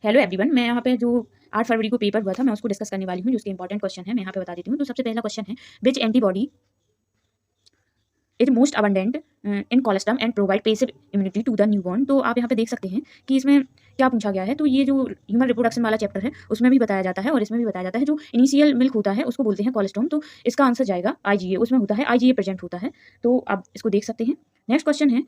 Hello everyone, मैं यहाँ पे जो 8 फरवरी को पेपर हुआ था मैं उसको डिस्कस करने वाली हूँ, जो उसके इंपॉर्टेंट क्वेश्चन है मैं यहाँ पे बता देती हूँ। तो सबसे पहला क्वेश्चन है, which antibody is most abundant in colostrum and provide passive immunity to the newborn. तो आप यहाँ पे देख सकते हैं कि इसमें क्या पूछा गया है। तो ये जो ह्यूमन रिप्रोडक्शन वाला चैप्टर है उसमें भी बताया जाता है और इसमें भी बताया जाता है। जो इनिशियल मिल्क होता है उसको बोलते हैं कोलेस्ट्रॉम। तो इसका आंसर जाएगा आईजीए, उसमें होता है आईजीए प्रेजेंट होता है। तो आप इसको देख सकते हैं। नेक्स्ट क्वेश्चन है,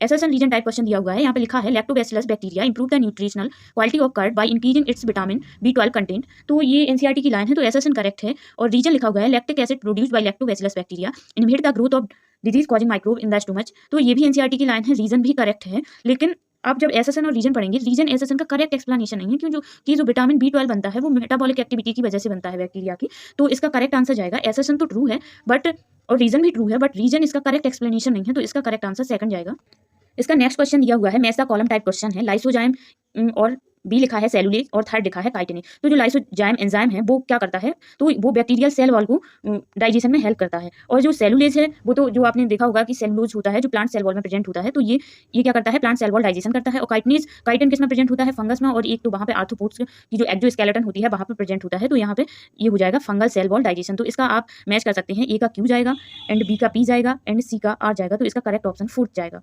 एसेसन रीजन टाइप क्वेश्चन दिया हुआ है। यहाँ पे लिखा है lactobacillus bacteria improve the nutritional quality of curd by increasing its vitamin B12 content. तो ये एनसीईआरटी की लाइन है, तो एसेसन करेक्ट है। और रीजन लिखा हुआ है lactic acid produced by lactobacillus bacteria inhibit the growth of disease causing microbe in the stomach. तो ये भी एनसीईआरटी की लाइन है, रीजन भी करेक्ट है। लेकिन आप जब एसेसन और रीजन पढ़ेंगे, रीजन एसेसन का करेक्ट एक्सप्लेनेशन नहीं है, क्यों जो विटामिन B12 बनता है वो मेटाबॉलिक एक्टिविटी की वजह से बनता है बैक्टीरिया की। तो इसका करेक्ट आंसर जाएगा, एसेसन तो ट्रू है बट और रीजन भी ट्रू है बट रीजन इसका करेक्ट एक्सप्लेनेशन नहीं है, तो इसका करेक्ट आंसर सेकंड जाएगा। इसका नेक्स्ट क्वेश्चन दिया हुआ है, match the column type question है। लाइसोजाइम और बी लिखा है सेलुलेज और थर्ड लिखा है काइटिनिन। तो जो लाइसोजाइम एंजाइम है वो क्या करता है, तो वो बैक्टीरियल सेल वॉल को डाइजेशन में हेल्प करता है। और जो सेलुलेज है वो तो जो आपने देखा होगा कि सेलुलोज होता है जो प्लांट सेल वॉल में प्रेजेंट होता है, तो ये क्या करता है, प्लांट सेल वॉल डाइजेशन करता है। और काइटिन किस में प्रेजेंट होता है, फंगस में। और एक तो वहाँ पे आर्थ्रोपोड्स की जो एक्सोस्केलेटन होती है वहाँ पे प्रेजेंट होता है। तो यहाँ पे ये हो जाएगा फंगल सेल वॉल डाइजेशन। तो इसका आप मैच कर सकते हैं, ए का क्यू जाएगा एंड बी का पी जाएगा एंड सी का आर जाएगा। तो इसका करेक्ट ऑप्शन फोर्थ जाएगा।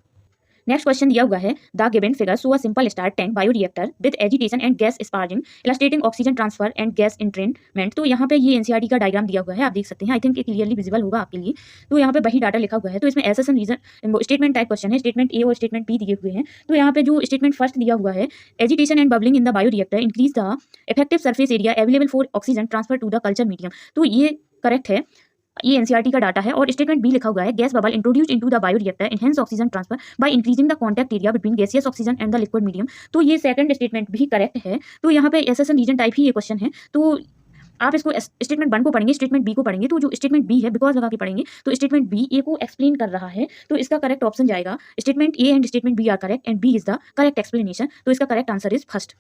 नेक्स्ट क्वेश्चन दिया हुआ है, the given figure show a simple star tank bioreactor with agitation and gas sparging illustrating oxygen transfer and gas entrainment. तो यहाँ पे ये एनसीईआरटी का डायग्राम दिया हुआ है, आप देख सकते हैं। आई थिंक क्लियरली विजिबल होगा आपके लिए। तो यहाँ पे वही डाटा लिखा हुआ है। तो इसमें एसेसन रीजन स्टेटमेंट टाइप क्वेश्चन है, स्टेटमेंट ए और स्टेटमेंट बी दिए हुए हैं। तो यहाँ पे जो स्टेटमेंट फर्स्ट दिया हुआ है, agitation and bubbling in the bioreactor increase the effective surface area available for oxygen transfer to the culture medium. तो ये करेक्ट है, ये एनसीईआरटी का डाटा है। और स्टेटमेंट बी लिखा हुआ है, gas bubble introduced into the bioreactor enhance oxygen transfer by increasing the contact area between gaseous oxygen and the liquid medium. तो ये सेकंड स्टेटमेंट भी करेक्ट है। तो यहाँ पे एसेसन रीजन टाइप ही ये क्वेश्चन है। तो आप इसको स्टेटमेंट 1 को पढ़ेंगे, स्टेटमेंट बी को पढ़ेंगे। तो जो स्टेटमेंट बी है बिकॉज लगा के पढ़ेंगे, तो स्टेटमेंट बी ए को एक्सप्लेन कर रहा है। तो इसका करेक्ट ऑप्शन जाएगा, statement A and statement B are correct and B is the correct explanation. तो इसका correct answer is first.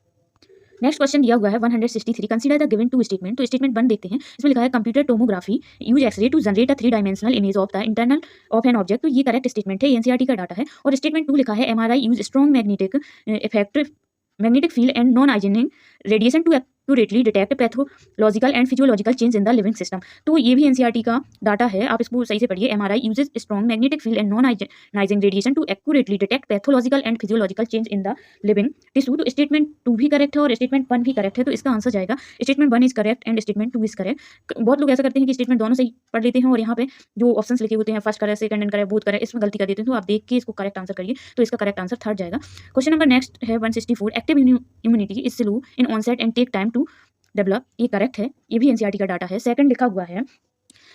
Next question दिया हुआ है 163, consider the given two statement. तो स्टेटमेंट 1 देखते हैं, इसमें लिखा है computer tomography use x-ray to generate a 3 dimensional image of the internal of an object. तो ये करेक्ट स्टेटमेंट है, एनसीईआरटी का डाटा है। और स्टेटमेंट 2 लिखा है MRI use strong magnetic field and non ionising radiation to accurately detect pathological and physiological change in the living system. तो ये भी एनसीईआरटी का डाटा है, आप इसको सही से पढ़िए। MRI uses strong magnetic field and non ionising radiation to accurately detect pathological and physiological change in the living tissue. तो स्टेटमेंट 2 भी करेक्ट है और स्टेटमेंट 1 भी करेक्ट है। तो इसका आंसर जाएगा statement 1 is correct and statement 2 is correct. बहुत लोग ऐसा करते हैं कि स्टेटमेंट दोनों सही पढ़ लेते हैं और यहाँ पे जो ऑप्शंस लिखे होते हैं फर्स्ट करें, सेकंड एंड करें, बोथ करें, इसमें गलती कर देते हैं। तो आप देख के इसको करेक्ट आंसर करिए। तो इसका करेक्ट आंसर थर्ड जाएगा। क्वेश्चन नंबर नेक्स्ट है 164, active immunity is slow in onset and take time to develop. ये करेक्ट है, ये भी एनसीईआरटी का डाटा है। सेकंड लिखा हुआ है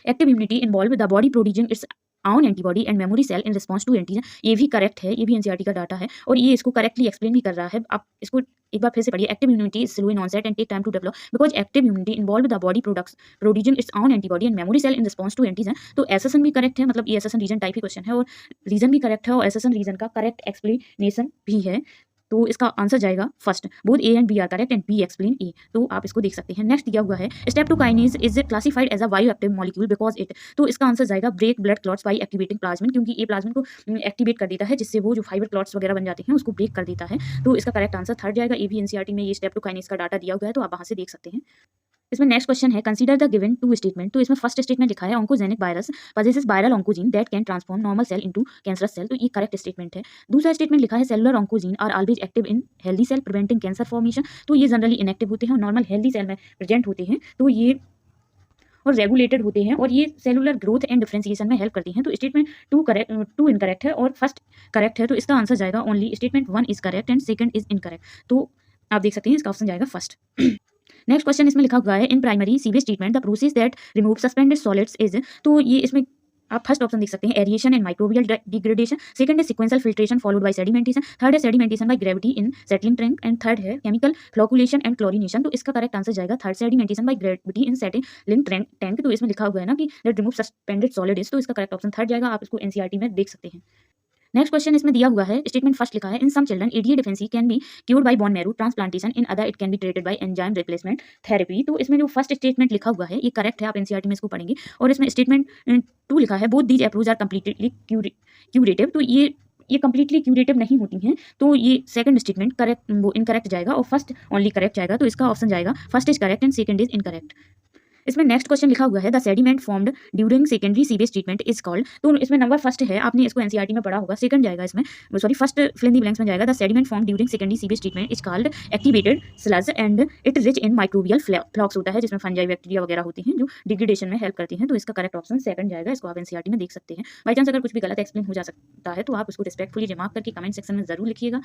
active immunity involve the body producing its own antibody and memory cell in response to antigen. ये भी करेक्ट है, ये भी एनसीईआरटी का डाटा है और ये इसको करेक्टली एक्सप्लेन भी कर रहा है। आप इसको एक बार फिर से पढ़िए, active immunity is slow in onset and take time to develop because active immunity involve the body producing its own antibody and memory cell in response to antigen. तो एसेसन भी करेक्ट है, मतलब ये एसेसन रीजन टाइप ही question है और reason भी correct है और एसेसन रीजन का करेक्ट एक्सप्लेनेशन भी है। तो इसका आंसर जाएगा first, both A and B are correct and B explain ए। तो आप इसको देख सकते हैं। नेक्स्ट दिया हुआ है streptokinase is classified as a bioactive molecule because it. तो इसका आंसर जाएगा break blood clots by activating plasmin, क्योंकि ये प्लाज्मिन को एक्टिवेट कर देता है जिससे वो जो फाइबर क्लॉट्स वगैरह बन जाते हैं उसको ब्रेक कर देता है। तो इसका करेक्ट आंसर थर्ड जाएगा। ए भी एनसीईआरटी में ये स्ट्रेप्टोकाइनेज का डाटा दिया हुआ है, तो आप वहां से देख सकते हैं। इसमें नेक्स्ट क्वेश्चन है consider the given two statement. तो इसमें फर्स्ट स्टेटमेंट लिखा है oncogenic virus possesses viral oncogene that can transform normal cell into cancerous cell. तो ये करेक्ट स्टेटमेंट है। दूसरा स्टेटमेंट लिखा है cellular oncogene are always active in healthy cell preventing cancer formation. तो ये जनरली इनएक्टिव होते हैं और नॉर्मल हेल्दी सेल में प्रेजेंट होते हैं। तो ये और रेगुलेटेड होते हैं और ये सेलुलर ग्रोथ एंड डिफरेंशिएशन में हेल्प करती हैं। तो स्टेटमेंट 2 इनकरेक्ट है और फर्स्ट करेक्ट है। तो इसका आंसर जाएगा only statement 1 is correct and second is incorrect. तो आप देख सकते हैं इसका ऑप्शन जाएगा फर्स्ट। नेक्स्ट क्वेश्चन इसमें लिखा हुआ है in primary sewage treatment the process that remove suspended solids is. तो ये इसमें आप फर्स्ट ऑप्शन देख सकते हैं aeration and microbial degradation, second है sequential filtration followed by sedimentation, third है sedimentation by gravity in settling tank and third है केमिकल फ्लोकुलेशन एंड क्लोरिनेशन। तो इसका करेक्ट आंसर जाएगा third, sedimentation by gravity in settling tank. तो इसमें लिखा हुआ है ना कि that remove suspended solid is, तो इसका करेक्ट ऑप्शन थर्ड जाएगा। आप इसको एनसीईआरटी में देख सकते हैं। नेक्स्ट क्वेश्चन इसमें दिया हुआ है स्टेटमेंट फर्स्ट लिखा है in some children ADA deficiency can be cured by bone marrow transplantation, in other it can be treated by enzyme replacement therapy. तो इसमें जो फर्स्ट स्टेटमेंट लिखा हुआ है ये करेक्ट है, आप एनसीईआरटी में इसको पढ़ेंगे। और इसमें स्टेटमेंट 2 लिखा है both these approach are completely curative. तो ये ये कंप्लीटली क्यूरेटिव नहीं होती हैं, तो ये सेकंड स्टेटमेंट करेक्ट वो इनकरेक्ट जाएगा और फर्स्ट ओनली करेक्ट जाएगा। तो इसका ऑप्शन जाएगा first is correct and second is incorrect. इसमें नेक्स्ट क्वेश्चन लिखा हुआ है the sediment formed during secondary sewage treatment is called. तो इसमें नंबर फर्स्ट है, आपने इसको एनसीईआरटी में पढ़ा होगा, सेकंड जाएगा इसमें, sorry first fill in the blanks में जाएगा the sediment form during secondary sewage treatment is called activated sludge and it rich in microbial flocs होता है जिसमें फंजाई बैक्टीरिया वगैरह होती हैं जो डिग्रेडेशन में हेल्प करती हैं। तो इसका करेक्ट ऑप्शन सेकंड जाएगा, इसको आप एनसीईआरटी में देख सकते हैं। बाई चांस अगर कुछ भी गलत एक्सप्लेन हो जा सकता है तो आप उसको रिस्पेक्टफुली रिमार्क करके कमेंट सेक्शन में जरूर लिखिएगा।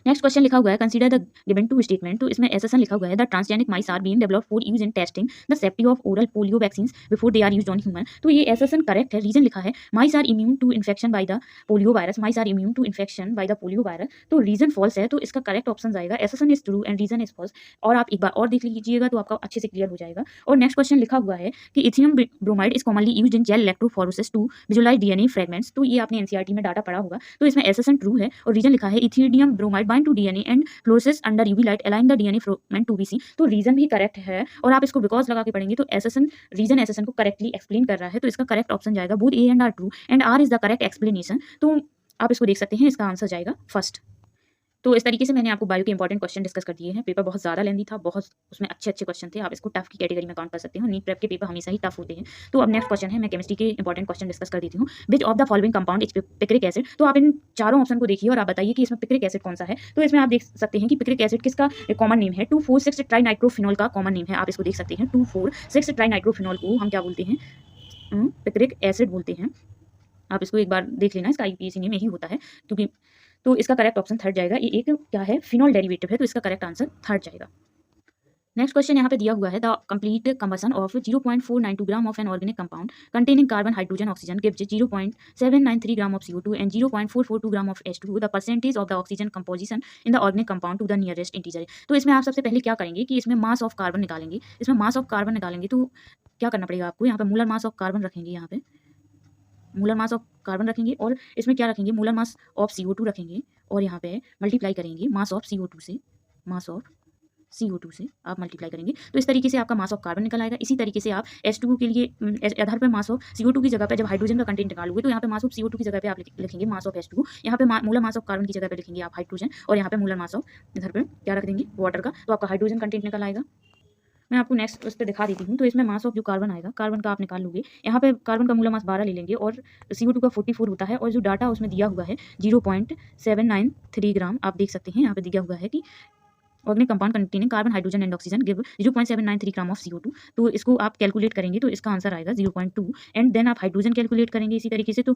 नेक्स्ट क्वेश्चन लिखा हुआ है consider the given two statement. तो इसमें एसेसन लिखा हुआ है the transgenic mice are being developed for use in testing the safety of oral polio vaccines before they are used on human. तो ये एसेसन करेक्ट है। रीजन लिखा है mice are immune to infection by the polio virus, mice are immune to infection by the polio virus. तो reason false है, तो इसका correct option आएगा assertion is true and reason is false. और आप एक बार और देख लीजिएगा तो आपका अच्छे से क्लियर हो जाएगा। और नेक्स्ट क्वेश्चन लिखा हुआ है कि ethidium bromide is commonly used in gel electrophoresis to visualise DNA fragments. तो ये आपने एनसीईआरटी में डाटा पढ़ा होगा। तो इसमें एसेसन ट्रू है और रीजन लिखा है ethidium bromide bind to DNA and fluoresces under UV light align the DNA fragment to be see. तो रीजन भी करेक्ट है और आप इसको बिकॉज लगा के पढ़ेंगे तो एसेसन रीजन एसेसन को करेक्टली एक्सप्लेन कर रहा है। तो इसका करेक्ट ऑप्शन जाएगा both A and R true and R is the correct explanation. तो आप इसको देख सकते हैं, इसका आंसर जाएगा फर्स्ट। तो इस तरीके से मैंने आपको बायो के इंपॉर्टेंट क्वेश्चन डिस्कस कर दिए हैं। पेपर बहुत ज़्यादा लेंदी था, बहुत उसमें अच्छे अच्छे क्वेश्चन थे। आप इसको टफ की कैटेगरी में काउंट कर सकते हो। नीट प्रेप के पेपर हमेशा ही टफ होते हैं। तो अब नेक्स्ट क्वेश्चन है, मैं केमिस्ट्री के इंपॉर्टेंट क्वेश्चन डिस्कस कर देती हूँ। Which of the following compound is picric acid. तो आप इन चारों ऑप्शन को देखिए और आप बताइए कि इसमें पिक्रिक एसिड कौन सा है। तो इसमें आप देख सकते हैं कि पिक्रिक एसिड किसका कॉमन नेम है, 2,4,6 ट्राइनाइट्रोफिनॉल का कॉमन नेम है। आप इसको देख सकते हैं 2,4,6 ट्राइनाइट्रोफिनॉल को हम क्या बोलते हैं, पिक्रिक एसिड बोलते हैं। आप इसको एक बार देख लेना, इसका आईपीएसी नेम यही होता है क्योंकि। तो इसका करेक्ट ऑप्शन थर्ड जाएगा। ये एक क्या है, फिनॉल डेरिवेटिव है, तो इसका करेक्ट आंसर थर्ड जाएगा। नेक्स्ट क्वेश्चन यहाँ पे दिया हुआ है the complete combustion of 0.492 gram of an organic compound containing carbon hydrogen oxygen gives 0.793 gram of CO2 and 0.442 gram of H2 the percentage of the oxygen composition in the organic compound to the nearest integer. तो इसमें आप सबसे पहले क्या करेंगे कि इसमें mass of carbon निकालेंगे। इसमें मास ऑफ कार्बन निकालेंगे तो क्या करना पड़ेगा आपको, यहाँ पे मोलर मास ऑफ कार्बन रखेंगे, यहाँ पे मोलर मास ऑफ कार्बन रखेंगे और इसमें क्या रखेंगे, मोलर मास ऑफ CO2 रखेंगे और यहाँ पे मल्टीप्लाई करेंगे मास ऑफ CO2 से, मास ऑफ CO2 से आप मल्टीप्लाई करेंगे तो इस तरीके से आपका मास ऑफ कार्बन निकल आएगा। इसी तरीके से आप H2O के लिए आधार पर मास ऑफ CO2 की जगह पे जब हाइड्रोजन का कंटेंट निकालोगे तो यहाँ पे मास ऑफ CO2 की जगह पे आप लिखेंगे मास ऑफ H2O, यहाँ पे मोलर मास ऑफ कार्बन की जगह पे लिखेंगे आप हाइड्रोजन और यहाँ पे मोलर मास ऑफ इधर पे क्या रख देंगे, वाटर का। तो आपका हाइड्रोजन कंटेंट निकल आएगा। मैं आपको नेक्स्ट उस पर दिखा देती हूँ। तो इसमें मास ऑफ जो कार्बन आएगा, कार्बन का आप निकाल लोगे, यहाँ पे कार्बन का मोलर मास 12 ले लेंगे और CO2 का 44 होता है और जो डाटा उसमें दिया हुआ है 0.793 ग्राम आप देख सकते हैं। यहाँ पे दिया हुआ है कि organic compound containing carbon hydrogen and oxygen give 0.793 gram of CO2। तो इसको आप कैलकुलेट करेंगे तो इसका आंसर आएगा 0.2 एंड देन आप हाइड्रोजन कैलकुलेट करेंगे इसी तरीके से। तो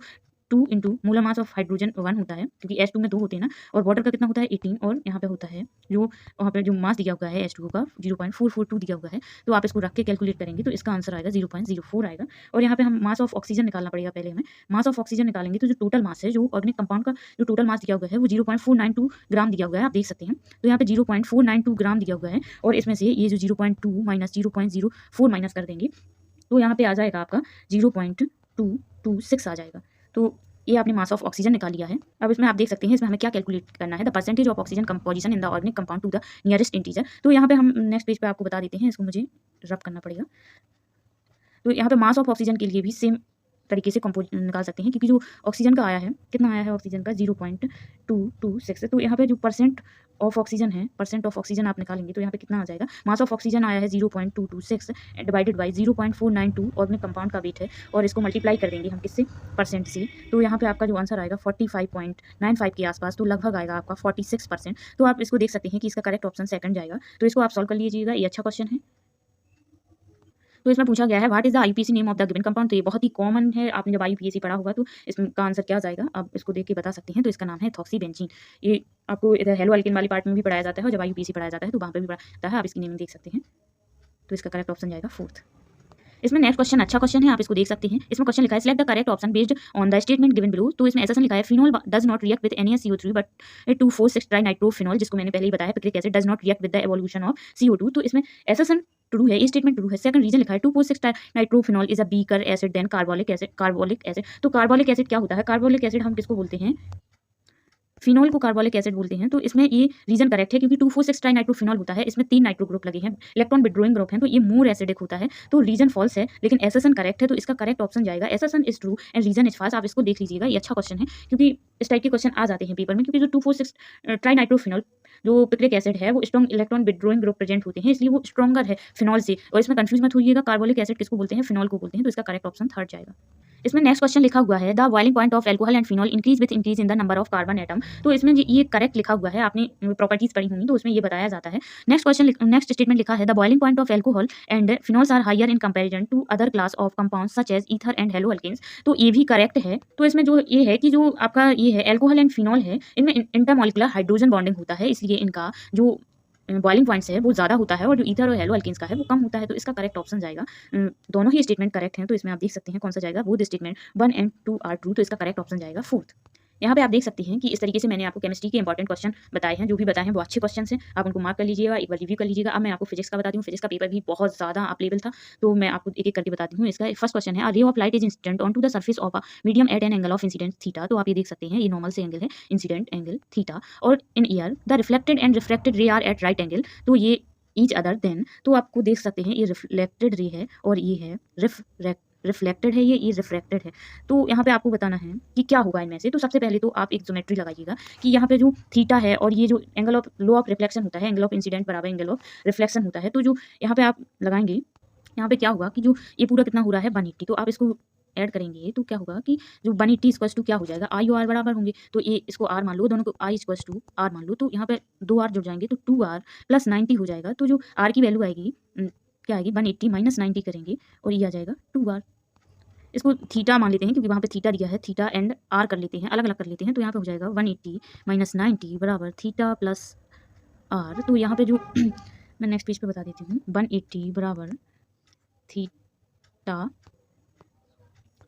2 into molar mass of hydrogen 1 होता है क्योंकि H2 में 2 होते हैं ना, और वाटर का कितना होता है 18 और यहाँ पे होता है जो वहाँ पे जो मास दिया हुआ है H2O का 0.442 दिया हुआ है। तो आप इसको रख के कैलकुलेट करेंगे तो इसका आंसर आएगा 0.04 आएगा। और यहाँ पे हम मास ऑफ ऑक्सीजन निकालना पड़ेगा। पहले हमें मास ऑफ ऑक्सीजन निकालेंगे तो जो टोटल मास है, जो ऑर्गेनिक कंपाउंड का जो टोटल मास दिया हुआ है वो 0.492 ग्राम दिया हुआ है, आप देख सकते हैं। तो यहाँ पे 0.492 ग्राम दिया हुआ है और इसमें से ये जो 0.2 माइनस 0.04 माइनस कर देंगे तो यहाँ पे आ जाएगा आपका 0.226 आ जाएगा। तो ये आपने मास ऑफ ऑक्सीजन निकाल लिया है। अब इसमें आप देख सकते हैं इसमें हमें क्या कैलकुलेट करना है, the percentage of oxygen composition in the organic compound to the nearest integer. तो यहाँ पे हम नेक्स्ट पेज पे आपको बता देते हैं, इसको मुझे रब करना पड़ेगा। तो यहाँ पे मास ऑफ ऑक्सीजन के लिए भी सेम तरीके से कंपोज निकाल सकते हैं क्योंकि जो ऑक्सीजन का आया है, कितना आया है ऑक्सीजन का 0.226। तो यहाँ पे जो परसेंट ऑफ ऑक्सीजन है, परसेंट ऑफ ऑक्सीजन आप निकालेंगे तो यहाँ पे कितना आ जाएगा, मास ऑफ ऑक्सीजन आया है 0.226 डिवाइडेड बाई 0.492 ऑर्गेनिक कंपाउंड का वेट है और इसको मल्टीप्लाई कर देंगे हम किससे, परसेंट से। तो यहाँ पे आपका जो आंसर आएगा 45.95 के आसपास, तो लगभग आएगा आपका 46%। तो आप इसको देख सकते हैं कि इसका करेक्ट ऑप्शन सेकंड जाएगा। तो इसको आप सॉल्व कर लीजिएगा, ये अच्छा क्वेश्चन है। तो इसमें पूछा गया है what is the IPC name of the given compound. तो ये बहुत ही कॉमन है, आपने जब आईपीएसी पढ़ा होगा तो इसका आंसर क्या जाएगा, आप इसको देख के बता सकते हैं। तो इसका नाम है एथॉक्सीबेंजीन। ये आपको इधर हेलो अल्केन वाली पार्ट में भी पढ़ाया जाता है और जब आईपीएसी पढ़ाया जाता है तो वहाँ पे भी पढ़ाता है, आप इसकी नेमिंग देख सकते हैं। तो इसका करेक्ट ऑप्शन जाएगा फोर्थ। इसमें नेक्स्ट क्वेश्चन अच्छा क्वेश्चन है, आप इसको देख सकते हैं। इसमें क्वेश्चन लिखा है select the correct option based on the statement given below. तो इसमें ऐसा लिखा है phenol does not react with NaCO3 but 2,4,6 trinitrophenol, जिसको मैंने पहले ही बताया picric acid does not react with the evolution of CO2। तो इसमें ऐसा ट्रू है, ये स्टेटमेंट ट्रू है। सेकंड रीजन लिखा है 2,4,6 nitrophenol is a weaker acid than carbolic acid. Carbolic acid, तो कार्बोलिक एसिड क्या होता है, कार्बोलिक एसिड हम किसको बोलते हैं, फिनॉल को कार्बोलिक एसिड बोलते हैं। तो इसमें ये रीजन करेक्ट है क्योंकि 2,4,6 ट्राइनाइट्रोफिनॉल होता है, इसमें 3 नाइट्रो ग्रुप लगे हैं, इलेक्ट्रॉन विड्रॉइंग ग्रुप हैं, तो ये मोर एसिडिक होता है। तो रीजन फॉल्स है, लेकिन एसएसएन करेक्ट है, तो इसका करेक्ट ऑप्शन जाएगा assertion is true and reason is false. आप इसको देख लीजिएगा, ये अच्छा क्वेश्चन है क्योंकि इस टाइप के क्वेश्चन आ जाते हैं पेपर में, क्योंकि जो 2,4,6 ट्राइनाइट्रोफिनॉल जो पिक्रिक एसिड है वो strong electron withdrawing group present होते हैं, इसलिए वो स्ट्रॉन्गर है फिनॉल से। और इसमें कंफ्यूज मत होइएगा, कार्बोलिक एसिड किसको बोलते हैं, फिनॉल को बोलते हैं। तो इसका करेक्ट ऑप्शन थर्ड जाएगा। इसमें नेक्स्ट क्वेश्चन लिखा हुआ है the boiling point of alcohol and phenol increase with increase in the number of carbon atom. तो इसमें ये करेक्ट लिखा हुआ है, आपने प्रॉपर्टीज पढ़ी होंगी तो उसमें ये बताया जाता है। नेक्स्ट स्टेटमेंट लिखा है the boiling point of alcohol and phenols are higher in comparison to other class of compounds such as ether and haloalkanes. तो ये भी करेक्ट है। तो इसमें जो ये है कि जो आपका ये है एल्कोहल एंड फिनॉल है, इनमें इंटरमॉलिक्यूलर हाइड्रोजन बॉन्डिंग होता है, इसलिए इनका जो बॉइलिंग पॉइंट्स है वो ज़्यादा होता है और जो ईथर और हेलो अल्केन्स का है वो कम होता है। तो इसका करेक्ट ऑप्शन जाएगा, दोनों ही स्टेटमेंट करेक्ट हैं। तो इसमें आप देख सकते हैं कौन सा जाएगा, both statement 1 and 2 are true. तो इसका करेक्ट ऑप्शन जाएगा फोर्थ। यहाँ पे आप देख सकते हैं कि इस तरीके से मैंने आपको केमिस्ट्री के इंपॉर्टेंट क्वेश्चन बताए हैं, जो भी बताए हैं वो अच्छे क्वेश्चन हैं, आप उनको मार्क कर लीजिएगा, एक बार रिव्यू कर लीजिएगा। अब मैं आपको फिजिक्स का बताती हूँ, फिजिक्स का पेपर भी बहुत ज़्यादा अप लेवल था, तो मैं आपको एक एक करके बताती हूँ। इसका फर्स्ट क्वेश्चन है, ray of light is incident on to the surface of a medium at an angle of incidence theta. तो आप ये देख सकते हैं, ये नॉर्मल से एंगल है, इंसिडेंट एंगल थीटा, और in ear the reflected and refracted ray are at right angle. तो ये ईच अदर देन, तो आपको देख सकते हैं ये रिफ्लेक्टेड रे है और ये है रिफ्लेक्टेड है, ये रिफ्रैक्टेड है। तो यहाँ पे आपको बताना है कि क्या होगा इनमें से। तो सबसे पहले तो आप एक ज्योमेट्री लगाइएगा कि यहाँ पे जो थीटा है और ये जो angle of low of reflection होता है, एंगल ऑफ इंसिडेंट बराबर एंगल ऑफ रिफ्लेक्शन होता है। तो जो यहाँ पे आप लगाएंगे, यहाँ पे क्या होगा कि जो ये पूरा कितना हो रहा है 180, तो आप इसको ऐड करेंगे तो क्या होगा कि जो 180 इक्वल्स टू क्या हो जाएगा, आई और आर बराबर होंगे। तो ये इसको आर मान लो, दोनों को आई इक्वल्स टू आर मान लो, तो यहाँ पे 2 आर जुड़ जाएंगे तो 2r प्लस 90 हो जाएगा। तो जो आर की वैल्यू आएगी क्या आएगी, 180 माइनस 90 करेंगे और ये आ जाएगा 2r। इसको थीटा मान लेते हैं क्योंकि वहाँ पे थीटा दिया है, थीटा एंड आर कर लेते हैं, अलग अलग कर लेते हैं। तो यहाँ पे हो जाएगा 180 माइनस 90 बराबर थीटा प्लस आर। तो यहाँ पे जो मैं नेक्स्ट पेज पे बता देती हूँ, 180 बराबर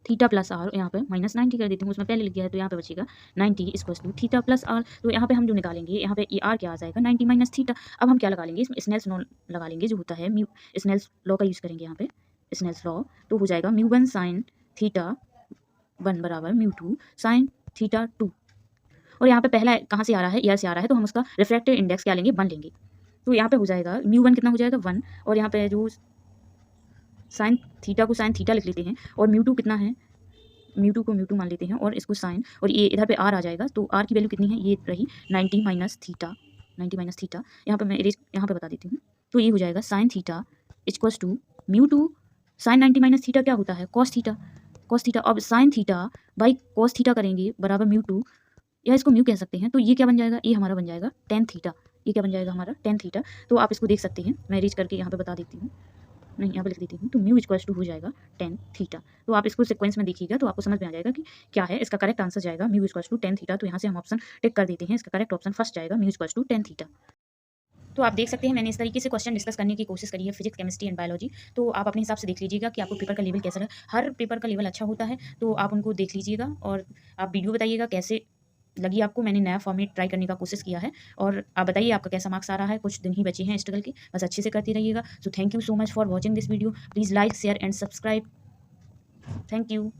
थीटा प्लस आर, यहाँ पे माइनस 90 कर देती हूँ, उसमें पहले लिख दिया है तो यहाँ पे बचेगा 90 equals to theta plus R. तो यहाँ पे हम जो निकालेंगे, यहाँ पे ये आर क्या आ जाएगा 90 माइनस थीटा। अब हम क्या लगा लेंगे, इसमें स्नेल्स लॉ लगा लेंगे, जो होता है म्यू, स्नेल्स लॉ का यूज़ करेंगे यहाँ पे, स्नेल्स लॉ। तो हो जाएगा μ1 साइन थीटा 1 बराबर μ2 साइन थीटा 2। और यहाँ पे पहला कहाँ से आ रहा है, ईयर से आ रहा है, तो हम उसका रिफ्रैक्टिव इंडेक्स क्या लेंगे, 1 लेंगे। तो यहाँ पे हो जाएगा μ1 कितना हो जाएगा 1, और यहाँ पे जो साइन थीटा को साइन थीटा लिख लेते हैं, और μ2 कितना है, μ2 को μ2 मान लेते हैं और इसको साइन, और ये इधर पे आर आ जाएगा। तो आर की वैल्यू कितनी है, ये रही 90 माइनस थीटा, 90 माइनस थीटा। यहाँ पे मैं यहाँ पे बता देती हूँ। तो ये हो जाएगा sine theta equals to μ2 sine 90 minus theta क्या होता है, कॉस थीटा, कॉस थीटा। अब sine theta by cos theta करेंगे बराबर μ2, या इसको म्यू कह सकते हैं। तो ये क्या बन जाएगा, ये हमारा बन जाएगा टेन थीटा। ये क्या बन जाएगा हमारा, टेन थीटा। तो आप इसको देख सकते हैं, मैं रीच करके यहाँ पे बता देती हूँ, नहीं यहाँ पे लिख देती हूँ। तो म्यू इक्वल्स टू हो जाएगा टेन थीटा। तो आप इसको सीक्वेंस में देखिएगा तो आपको समझ में आ जाएगा कि क्या है। इसका करेक्ट आंसर जाएगा mu equals to tan theta. तो यहाँ से हम ऑप्शन टिक कर देते हैं, इसका करेक्ट ऑप्शन फर्स्ट जाएगा mu equals to tan theta. तो आप देख सकते हैं मैंने इस तरीके से क्वेश्चन डिस्कस करने की कोशिश करी है, फिजिक्स केमिस्ट्री एंड बायोलॉजी। तो आप अपने हिसाब से देख लीजिएगा कि आपको पेपर का लेवल कैसा लगा। हर पेपर का लेवल अच्छा होता है, तो आप उनको देख लीजिएगा और आप वीडियो बताइएगा कैसे लगी आपको। मैंने नया फॉर्मेट ट्राई करने का कोशिश किया है, और आप बताइए आपका कैसा मार्क्स आ रहा है। कुछ दिन ही बचे हैं स्ट्रगल के, बस अच्छे से करते रहिएगा। So thank you so much for watching this video. Please like share and subscribe. Thank you.